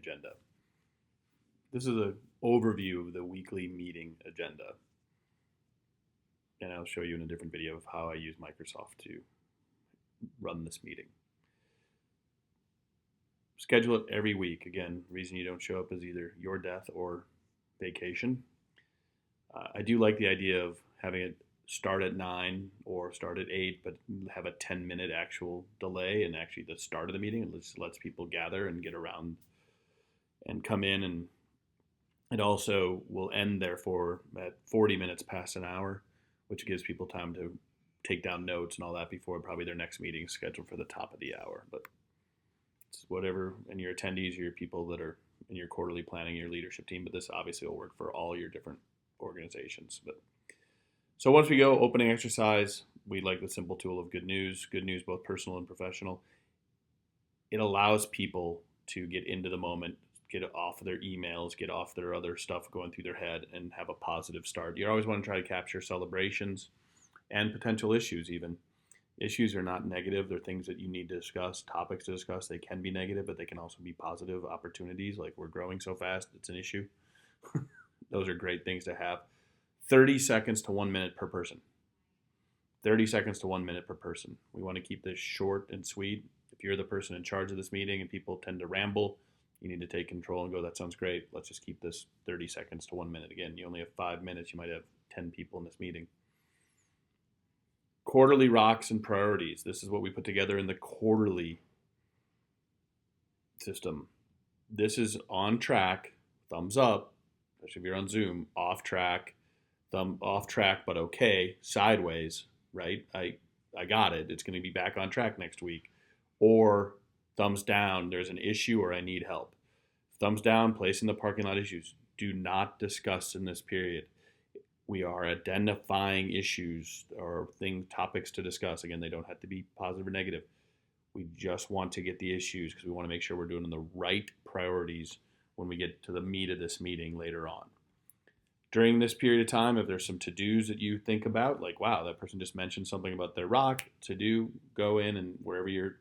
agenda. This is an overview of the weekly meeting agenda. And I'll show you in a different video of how I use Microsoft to run this meeting. Schedule it every week. Again, the reason you don't show up is either your death or vacation. I do like the idea of having it start at 9 or start at 8, but have a 10-minute actual delay and actually the start of the meeting. It lets people gather and get around and come in, and it also will end therefore at 40 minutes past an hour, which gives people time to take down notes and all that before probably their next meeting is scheduled for the top of the hour. But it's whatever, and your attendees or your people that are in your quarterly planning, your leadership team, but this obviously will work for all your different organizations. But so once we go opening exercise, we like the simple tool of good news both personal and professional. It allows people to get into the moment, get off their emails, get off their other stuff going through their head, and have a positive start. You always want to try to capture celebrations and potential issues even. Issues are not negative. They're things that you need to discuss, topics to discuss. They can be negative, but they can also be positive opportunities, like we're growing so fast, it's an issue. Those are great things to have. 30 seconds to 1 minute per person. 30 seconds to 1 minute per person. We want to keep this short and sweet. If you're the person in charge of this meeting and people tend to ramble, you need to take control and go, that sounds great. Let's just keep this 30 seconds to 1 minute. Again, you only have 5 minutes. You might have 10 people in this meeting. Quarterly rocks and priorities. This is what we put together in the quarterly system. This is on track, thumbs up, especially if you're on Zoom, off track, thumb off track, but okay, sideways, right? I got it. It's going to be back on track next week. Or thumbs down, there's an issue or I need help. Thumbs down, place in the parking lot issues. Do not discuss in this period. We are identifying issues or topics to discuss. Again, they don't have to be positive or negative. We just want to get the issues because we want to make sure we're doing the right priorities when we get to the meat of this meeting later on. During this period of time, if there's some to-dos that you think about, like, wow, that person just mentioned something about their rock, to-do, go in and wherever you're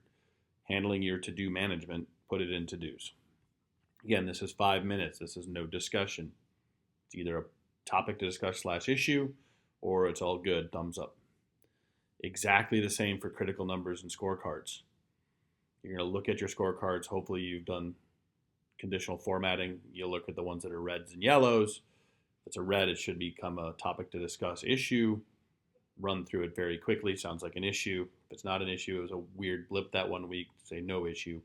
handling your to-do management, put it in to-dos. Again, this is 5 minutes. This is no discussion. It's either a topic to discuss / issue, or it's all good, thumbs up. Exactly the same for critical numbers and scorecards. You're going to look at your scorecards. Hopefully you've done conditional formatting. You'll look at the ones that are reds and yellows. If it's a red, it should become a topic to discuss issue. Run through it very quickly. Sounds like an issue. If it's not an issue, it was a weird blip that 1 week, say no issue,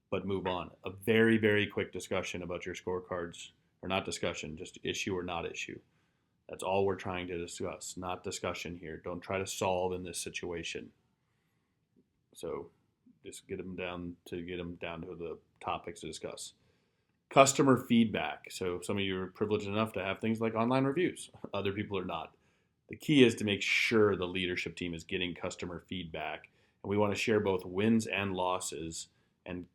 but move on. A very, very quick discussion about your scorecards, or not discussion, just issue or not issue. That's all we're trying to discuss, not discussion here. Don't try to solve in this situation. So just get them down to the topics to discuss. Customer feedback. So some of you are privileged enough to have things like online reviews. Other people are not. The key is to make sure the leadership team is getting customer feedback. And we want to share both wins and losses and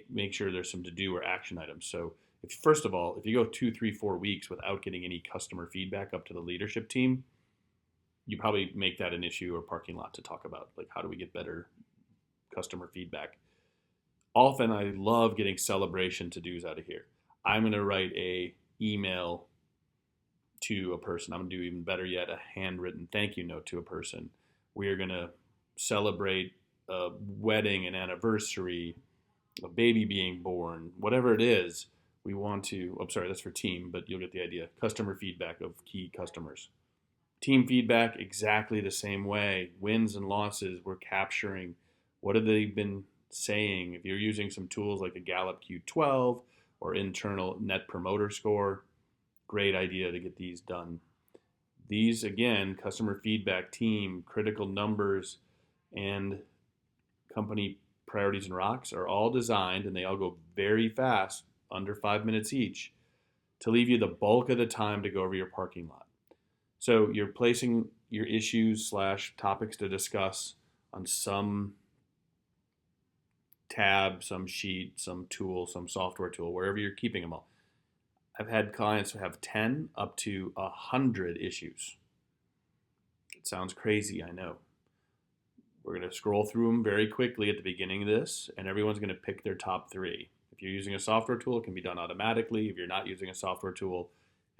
make sure there's some to-do or action items. So first of all, if you go 2, 3, 4 weeks without getting any customer feedback up to the leadership team, you probably make that an issue or parking lot to talk about. Like, how do we get better customer feedback? Often I love getting celebration to-dos out of here. I'm going to write a email to a person. I'm going to do even better yet, a handwritten thank you note to a person. We are going to celebrate a wedding, an anniversary, a baby being born, whatever it is. We want to, that's for team, but you'll get the idea. Customer feedback of key customers. Team feedback, exactly the same way. Wins and losses, we're capturing. What have they been saying? If you're using some tools like a Gallup Q12 or internal Net Promoter Score, great idea to get these done. These, again, customer feedback, team, critical numbers, and company priorities and rocks are all designed, and they all go very fast, under 5 minutes each, to leave you the bulk of the time to go over your parking lot. So you're placing your issues / topics to discuss on some tab, some sheet, some tool, some software tool, wherever you're keeping them all. I've had clients who have 10 up to 100 issues. It sounds crazy, I know. We're going to scroll through them very quickly at the beginning of this, and everyone's going to pick their top 3. If you're using a software tool, it can be done automatically. If you're not using a software tool,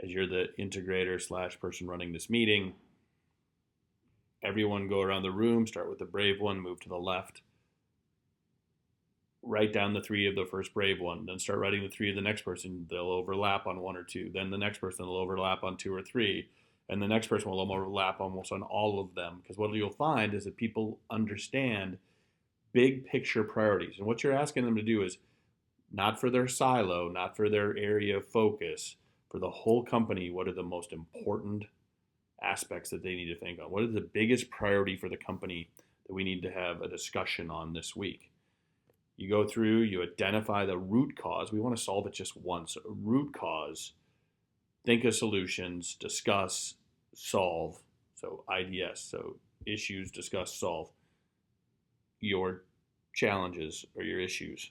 as you're the integrator / person running this meeting, everyone go around the room, start with the brave one, move to the left, write down the 3 of the first brave one, then start writing the 3 of the next person. They'll overlap on 1 or 2. Then the next person will overlap on 2 or 3. And the next person will overlap almost on all of them. Because what you'll find is that people understand big picture priorities. And what you're asking them to do is not for their silo, not for their area of focus, for the whole company, what are the most important aspects that they need to think on? What is the biggest priority for the company that we need to have a discussion on this week? You go through, you identify the root cause. We want to solve it just once. A root cause, think of solutions, discuss, solve. So IDS, so issues, discuss, solve your challenges or your issues,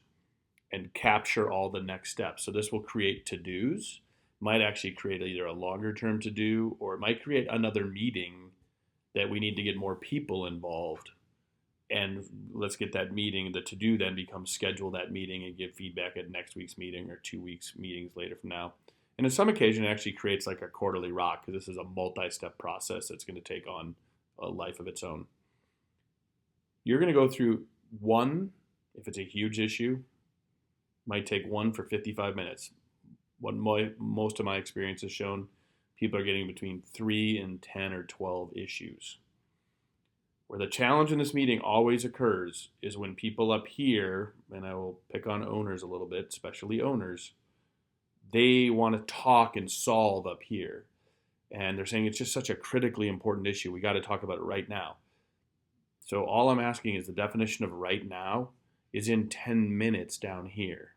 and capture all the next steps. So this will create to-dos, might actually create either a longer term to-do, or it might create another meeting that we need to get more people involved. And let's get that meeting, the to-do then becomes schedule that meeting and give feedback at next week's meeting or 2 weeks meetings later from now. And on some occasion, it actually creates like a quarterly rock, because this is a multi-step process that's going to take on a life of its own. You're going to go through one, if it's a huge issue, might take one for 55 minutes. What most of my experience has shown, people are getting between 3 and 10 or 12 issues. Where the challenge in this meeting always occurs is when people up here, and I will pick on owners a little bit, especially owners, they want to talk and solve up here. And they're saying it's just such a critically important issue. We got to talk about it right now. So all I'm asking is the definition of right now is in 10 minutes down here.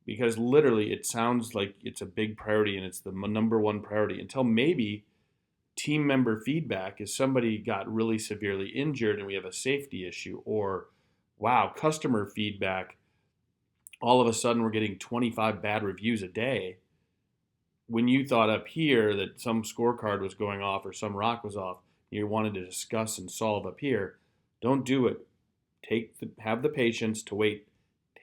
Because literally it sounds like it's a big priority and it's the number one priority until maybe team member feedback is somebody got really severely injured and we have a safety issue, or wow, customer feedback, all of a sudden we're getting 25 bad reviews a day. When you thought up here that some scorecard was going off or some rock was off, you wanted to discuss and solve up here, don't do it. Have the patience to wait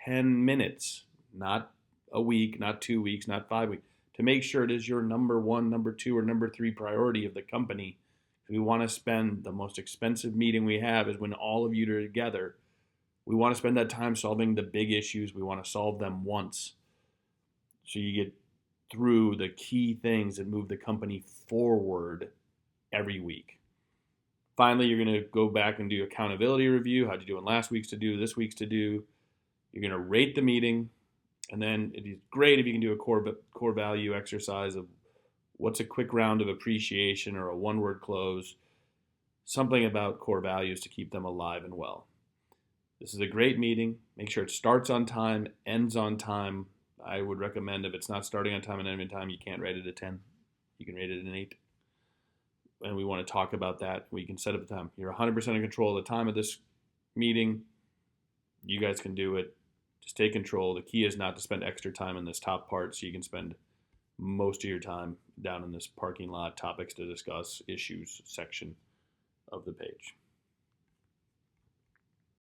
10 minutes, not a week, not 2 weeks, not 5 weeks, to make sure it is your number 1, number 2, or number 3 priority of the company. We want to spend the most expensive meeting we have is when all of you are together. We want to spend that time solving the big issues. We want to solve them once. So you get through the key things that move the company forward every week. Finally, you're going to go back and do accountability review. How'd you do in last week's to do, this week's to do? You're going to rate the meeting. And then it is great if you can do a core value exercise of what's a quick round of appreciation or a one-word close, something about core values to keep them alive and well. This is a great meeting. Make sure it starts on time, ends on time. I would recommend if it's not starting on time and ending on time, you can't rate it a 10. You can rate it an 8. And we want to talk about that. We can set up the time. You're 100% in control of the time of this meeting. You guys can do it. Just take control. The key is not to spend extra time in this top part so you can spend most of your time down in this parking lot topics to discuss issues section of the page.